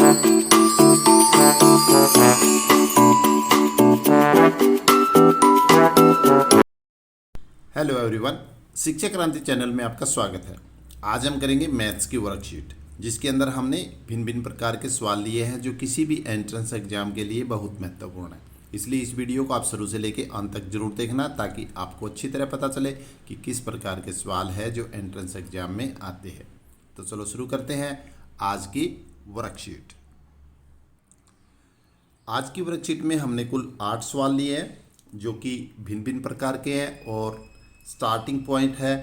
Hello everyone, शिक्षा क्रांति channel में आपका स्वागत है। आज हम करेंगे मैथ्स की वर्कशीट, जिसके अंदर हमने भिन्न भिन्न प्रकार के सवाल लिए हैं जो किसी भी एंट्रेंस एग्जाम के लिए बहुत महत्वपूर्ण है। इसलिए इस वीडियो को आप शुरू से लेकर अंत तक जरूर देखना, ताकि आपको अच्छी तरह पता चले कि किस प्रकार के सवाल है जो एंट्रेंस एग्जाम में आते हैं। तो चलो शुरू करते हैं आज की वर्कशीट। आज की वर्कशीट में हमने कुल 8 सवाल लिए हैं जो कि भिन्न भिन्न प्रकार के हैं, और स्टार्टिंग पॉइंट है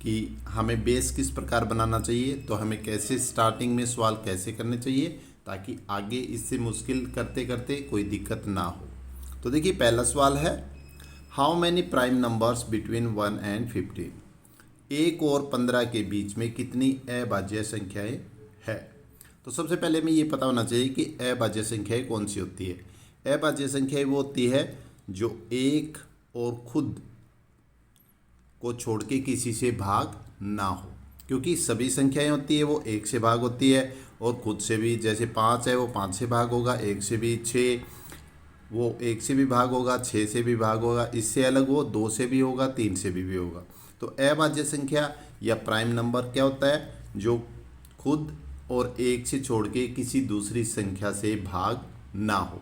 कि हमें बेस किस प्रकार बनाना चाहिए, तो हमें कैसे स्टार्टिंग में सवाल कैसे करने चाहिए ताकि आगे इससे मुश्किल करते करते कोई दिक्कत ना हो। तो देखिए, पहला सवाल है, how many prime numbers between 1 and 15? 1 और 15 के बीच में कितनी अभाज्य संख्याएं है? तो सबसे पहले हमें ये पता होना चाहिए कि अभाज्य संख्याएं कौन सी होती है। अभाज्य संख्याएं वो होती है जो एक और खुद को छोड़ के किसी से भाग ना हो, क्योंकि सभी संख्याएं होती है वो एक से भाग होती है, और खुद से भी, जैसे 5 है वो 5 से भाग होगा, 1 से भी, 6 वो 1 से भी भाग होगा, 6 से भी भाग होगा, इससे अलग वो 2 से भी होगा, 3 से भी होगा। तो अभाज्य संख्या या प्राइम नंबर क्या होता है? जो खुद और 1 से छोड़ के किसी दूसरी संख्या से भाग ना हो।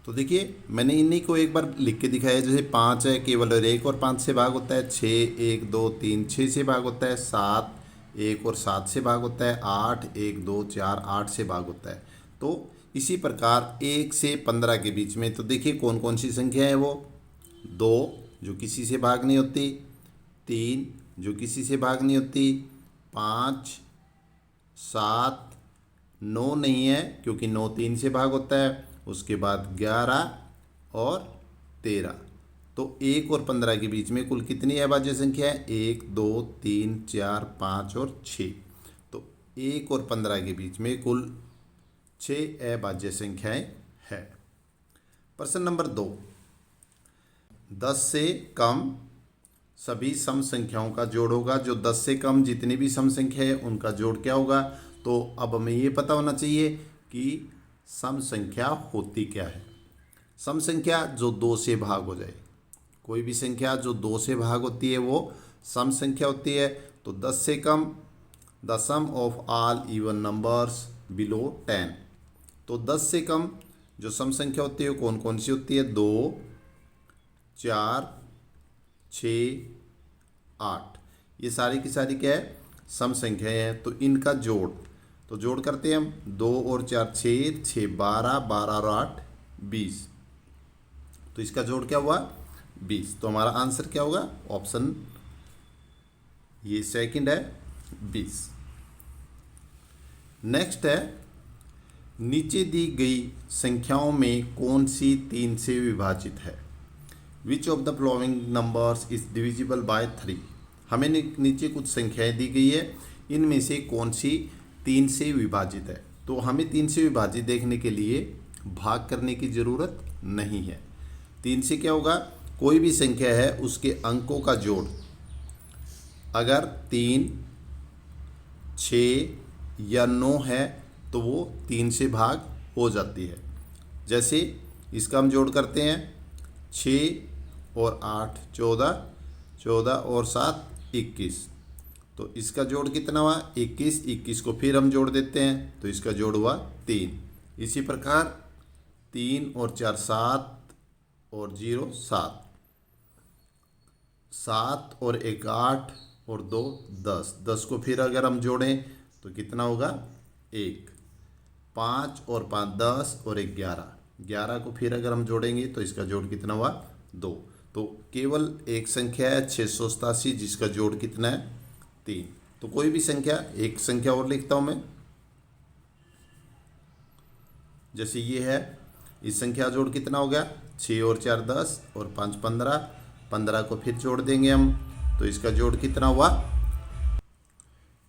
तो देखिए, मैंने इन्हीं को एक बार लिख के दिखाया। जैसे 5 है, केवल 1 और 5 से भाग होता है। 6 1 2 3 6 से भाग होता है। 7 1 और 7 से भाग होता है। 8 1 2 4 8 से भाग होता है। तो इसी प्रकार 1 से 15 के बीच में, तो देखिए कौन कौन सी संख्या है वो? 2 जो किसी से भाग नहीं होती, 3 जो किसी से भाग नहीं होती, 5 7 9 नहीं है क्योंकि 9 3 से भाग होता है, उसके बाद 11 और 13। तो 1 और 15 के बीच में कुल कितनी अभाज्य संख्या है? 1 2 3 4 5 और 6। तो 1 और 15 के बीच में कुल 6 अभाज्य संख्याएं है। प्रश्न नंबर 2, 10 से कम सभी सम संख्याओं का जोड़ होगा। जो 10 से कम जितनी भी सम संख्या है उनका जोड़ क्या होगा? तो अब हमें ये पता होना चाहिए कि सम संख्या होती क्या है। सम संख्या जो 2 से भाग हो जाए, कोई भी संख्या जो 2 से भाग होती है वो सम संख्या होती है। तो 10 से कम, the sum of all even numbers below 10। तो 10 से कम जो सम संख्या होती है कौन कौन सी होती है? 2 4 6 8। ये सारी की सारी क्या है? सम संख्याएं हैं। तो इनका जोड़, तो जोड़ करते हैं हम। 2 और 4 6 6 12 12 और 8 20। तो इसका जोड़ क्या हुआ? 20। तो हमारा आंसर क्या होगा? ऑप्शन ये सेकंड है, 20। नेक्स्ट है, नीचे दी गई संख्याओं में कौन सी 3 से विभाजित है? Which of the following numbers is divisible by 3? हमें नीचे कुछ संख्याएं दी गई है, इनमें से कौन सी 3 से विभाजित है? तो हमें 3 से विभाजित देखने के लिए भाग करने की ज़रूरत नहीं है। 3 से क्या होगा? कोई भी संख्या है उसके अंकों का जोड़, अगर 3 6 या 9 है तो वो 3 से भाग हो जाती है। जैसे इसका हम जोड़ करते हैं, 6 और 8 14, 14 और 7 21। तो इसका जोड़ कितना हुआ? 21। 21 को फिर हम जोड़ देते हैं तो इसका जोड़ हुआ 3। इसी प्रकार 3 और 4 7 और 0 7, 7 और 1 8 और 2 10। 10 को फिर अगर हम जोड़ें तो कितना होगा? 1। 5 और 5 10 और 1 11। 11 को फिर अगर हम जोड़ेंगे तो इसका जोड़ कितना हुआ? 2। तो केवल एक संख्या है 687, जिसका जोड़ कितना है? 3। तो कोई भी संख्या, एक संख्या और लिखता हूं मैं, जैसे ये है, इस संख्या जोड़ कितना हो गया? 6 और 4 10 और 5 15। 15 को फिर जोड़ देंगे हम तो इसका जोड़ कितना हुआ?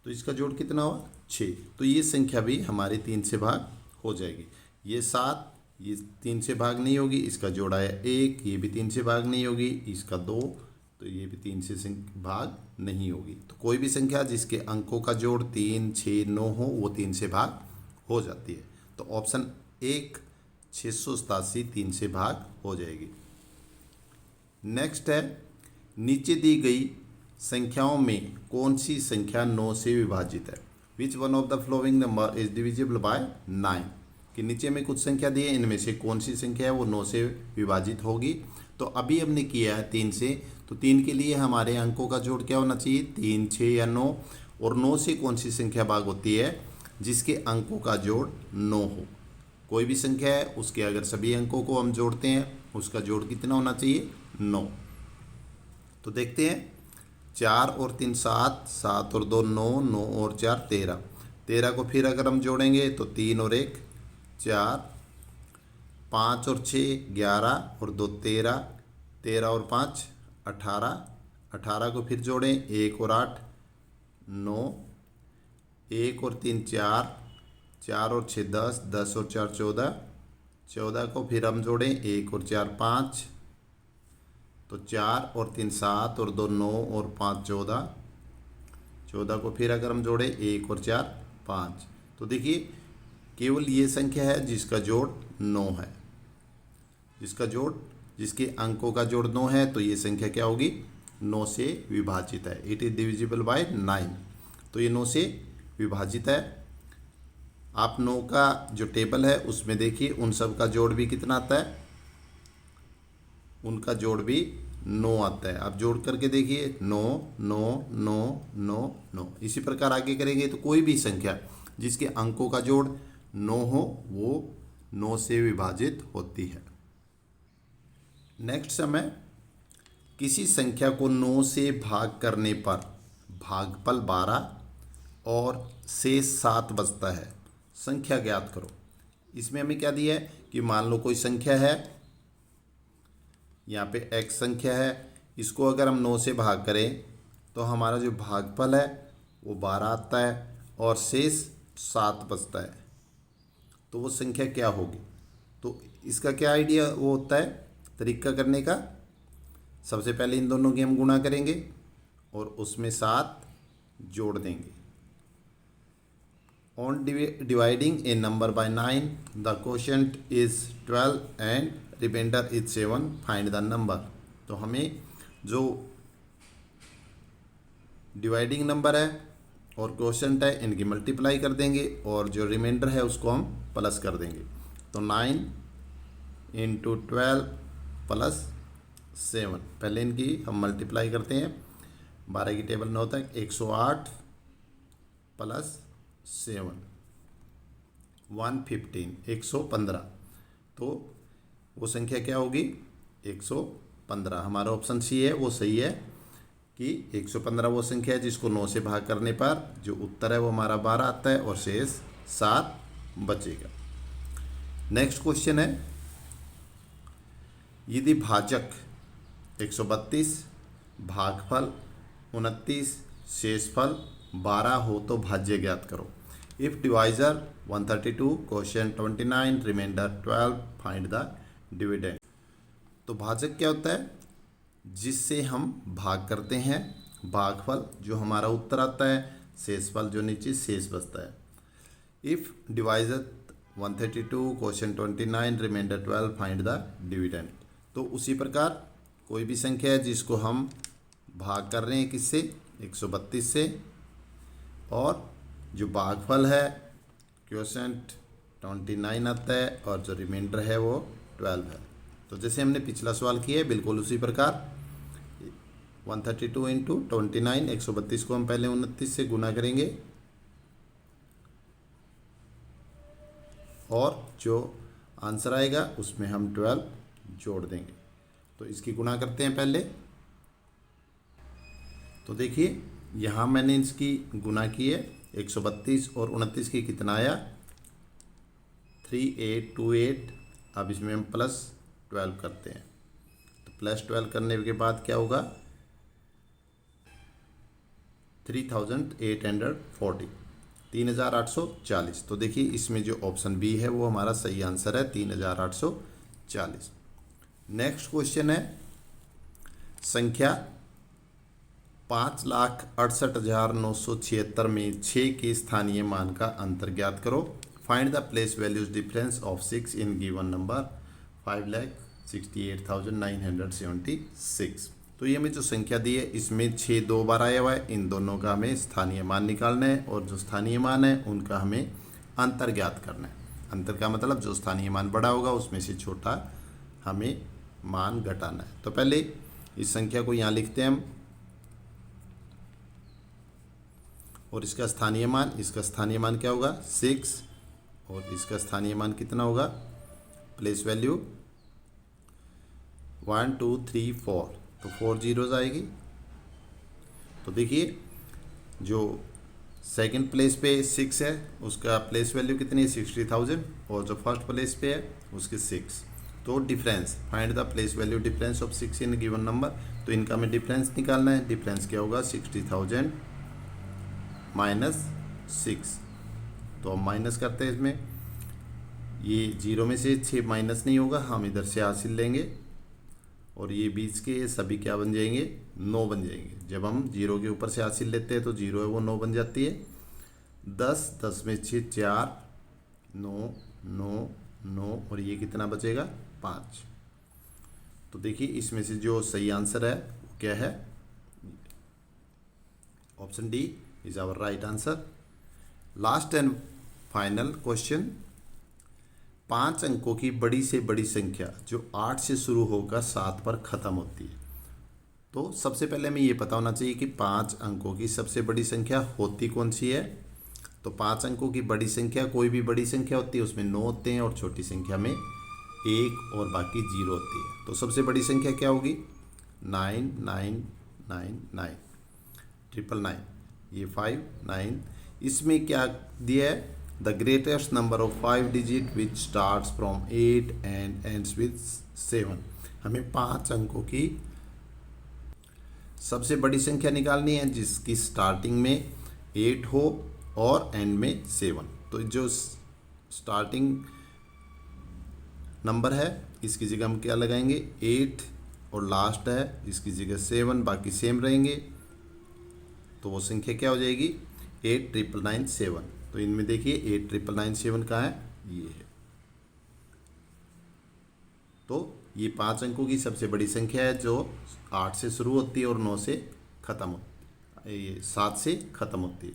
तो इसका जोड़ कितना हुआ? 6। तो ये संख्या भी हमारी 3 से भाग हो जाएगी। ये 7, ये 3 से भाग नहीं होगी, इसका जोड़ आया 1, ये भी 3 से भाग नहीं होगी, इसका 2, तो ये भी 3 से भाग नहीं होगी। तो कोई भी संख्या जिसके अंकों का जोड़ 3 6 9 हो वो 3 से भाग हो जाती है। तो ऑप्शन 1 687 3 से भाग हो जाएगी। नेक्स्ट है, नीचे दी गई संख्याओं में कौन सी संख्या 9 से विभाजित है? Which one of the flowing number is divisible by 9? कि नीचे में कुछ संख्या दी है, इनमें से कौन सी संख्या है वो 9 से विभाजित होगी। तो अभी हमने किया है 3 से, तो 3 के लिए हमारे अंकों का जोड़ क्या होना चाहिए? 3, 6 या 9। और 9 से कौन सी संख्या भाग होती है? जिसके अंकों का जोड़ 9 हो। कोई भी संख्या है उसके अगर सभी अंकों को हम जोड़ते हैं उसका जोड़ कितना होना चाहिए? 9। तो देखते हैं, 4 और 3 7, 7 और 2 9, 9 और 4 13। 13 को फिर अगर हम जोड़ेंगे तो 3 और 1 4, 5 और 6 11 और 2 13, 13 और 5 18, 18 को फिर जोड़ें 1 और 8 9, 1 और 3 4, 4 और 6 10, 10 और 4 14, 14 को फिर हम जोड़ें 1 और 4 5, तो 4 और 3 7 और 2 9 और 5 14, 14 को फिर अगर हम जोड़ें 1 और 4 5, तो देखिए केवल ये संख्या है जिसका जोड़ 9 है। जिसके अंकों का जोड़ 9 है, तो ये संख्या क्या होगी? 9 से विभाजित है। It is divisible by 9। तो ये 9 से विभाजित है। आप 9 का जो टेबल है उसमें देखिए उन सब का जोड़ भी कितना आता है? उनका जोड़ भी 9 आता है। आप जोड़ करके देखिए 9 9 9 9 9। इसी प्रकार आगे करेंगे तो कोई भी संख्या जिसके अंकों का जोड़ 9 हो वो 9 से विभाजित होती है। नेक्स्ट समय, किसी संख्या को 9 से भाग करने पर भागफल 12 और शेष 7 बचता है। संख्या ज्ञात करो। इसमें हमें क्या दिया है कि मान लो कोई संख्या है, यहाँ पे x संख्या है, इसको अगर हम 9 से भाग करें तो हमारा जो भागफल है वो 12 आता है और शेष 7 बचता है। तो वो संख्या क्या होगी? तो इसका क्या आइडिया वो होता है तरीका करने का? सबसे पहले इन दोनों की हम गुणा करेंगे और उसमें 7 जोड़ देंगे। On dividing a number by 9 the quotient is 12 and remainder is 7, find the number. तो हमें जो डिवाइडिंग नंबर है और क्वोशिएंट है इनकी मल्टीप्लाई कर देंगे और जो रिमाइंडर है उसको हम प्लस कर देंगे। तो 9 इंटू 12 प्लस 7, पहले इनकी हम मल्टीप्लाई करते हैं। 12 की टेबल में होता है 108 प्लस 7 115, 115। तो वो संख्या क्या होगी? 115। हमारा ऑप्शन सी है वो सही है कि 115 वो संख्या है जिसको 9 से भाग करने पर जो उत्तर है वो हमारा 12 आता है और शेष 7 बचेगा। नेक्स्ट क्वेश्चन है, यदि भाजक 132, भागफल 29, शेषफल 12 हो तो भाज्य ज्ञात करो। If divisor 132, quotient 29, remainder 12, find the dividend. तो भाजक क्या होता है? जिससे हम भाग करते हैं, भागफल जो हमारा उत्तर आता है, शेषफल जो नीचे शेष बचता है। If divisor 132, quotient 29, remainder 12, find the dividend. तो उसी प्रकार कोई भी संख्या है जिसको हम भाग कर रहे हैं किससे? 132 से, और जो भागफल है क्वोशिएंट 29 आता है और जो रिमाइंडर है वो 12 है। तो जैसे हमने पिछला सवाल किया है बिल्कुल उसी प्रकार 132 इंटू 29, 132 को हम पहले 29 से गुना करेंगे और जो आंसर आएगा उसमें हम 12 जोड़ देंगे। तो इसकी गुणा करते हैं पहले। तो देखिए यहाँ मैंने इसकी गुणा की है, 132 और 29 की कितना आया? 3828। अब इसमें हम प्लस 12 करते हैं। तो प्लस 12 करने के बाद क्या होगा? 3840, 3840। तो देखिए इसमें जो ऑप्शन बी है वो हमारा सही आंसर है, 3840। नेक्स्ट क्वेश्चन है, संख्या 5,68,976 में 6 के स्थानीय मान का अंतर ज्ञात करो, find the place values difference of 6 in given number 5,68,976। तो ये हमें जो संख्या दी है इसमें 6 2 बार आया हुआ है, इन दोनों का हमें स्थानीय मान निकालना है और जो स्थानीय मान है उनका हमें अंतर ज्ञात करना है। अंतर का मतलब जो स्थानीय मान बड़ा होगा उसमें से छोटा हमें मान घटाना है। तो पहले इस संख्या को यहाँ लिखते हैं हम, और इसका स्थानीय मान क्या होगा 6, और इसका स्थानीय मान कितना होगा, प्लेस वैल्यू 1 2 3 4, तो 4 जीरोज आएगी। तो देखिए जो सेकंड प्लेस पे 6 है उसका प्लेस वैल्यू कितनी है 60,000, और जो फर्स्ट प्लेस पे है उसके 6। तो difference, find the place value difference of 6 in given number, तो इनका हमें डिफरेंस निकालना है। डिफरेंस क्या होगा 60,000 -6। तो हम माइनस करते हैं इसमें, ये 0 में से 6 माइनस नहीं होगा, हम इधर से हासिल लेंगे और ये बीच के सभी क्या बन जाएंगे 9 बन जाएंगे। जब हम 0 के ऊपर से हासिल लेते हैं तो 0 है वो 9 बन जाती है। 10 10 में 6 4 9 9 9, और ये कितना बचेगा 5। तो देखिए इसमें से जो सही आंसर है वो क्या है, option D is our right answer. Last and final question, 5 अंकों की बड़ी से बड़ी संख्या जो 8 से शुरू होकर 7 पर ख़त्म होती है। तो सबसे पहले हमें ये पता होना चाहिए कि 5 अंकों की सबसे बड़ी संख्या होती कौन सी है। तो 5 अंकों की बड़ी संख्या, कोई भी बड़ी संख्या होती है उसमें 9 होते हैं, और छोटी संख्या में 1 और बाकी 0 होती है। तो सबसे बड़ी संख्या क्या होगी 9 9 9 9 999, ये 5 9। इसमें क्या दिया है, the greatest number of 5 digit which starts from 8 and ends with 7। हमें 5 अंकों की सबसे बड़ी संख्या निकालनी है जिसकी स्टार्टिंग में 8 हो और एंड में 7। तो जो स्टार्टिंग नंबर है इसकी जगह हम क्या लगाएंगे 8, और लास्ट है इसकी जगह 7, बाकी सेम रहेंगे। तो वो संख्या क्या हो जाएगी 8,997। तो इनमें देखिए 8,997 कहाँ है, ये है। तो ये 5 अंकों की सबसे बड़ी संख्या है जो 8 से शुरू होती है और 9 से ख़त्म होती है, ये 7 से ख़त्म होती है।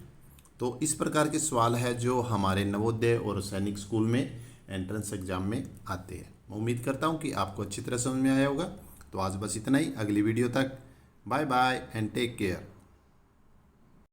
तो इस प्रकार के सवाल है जो हमारे नवोदय और सैनिक स्कूल में एंट्रेंस एग्जाम में आते हैं। मैं उम्मीद करता हूँ कि आपको अच्छी तरह समझ में आया होगा। तो आज बस इतना ही, अगली वीडियो तक bye bye and take care.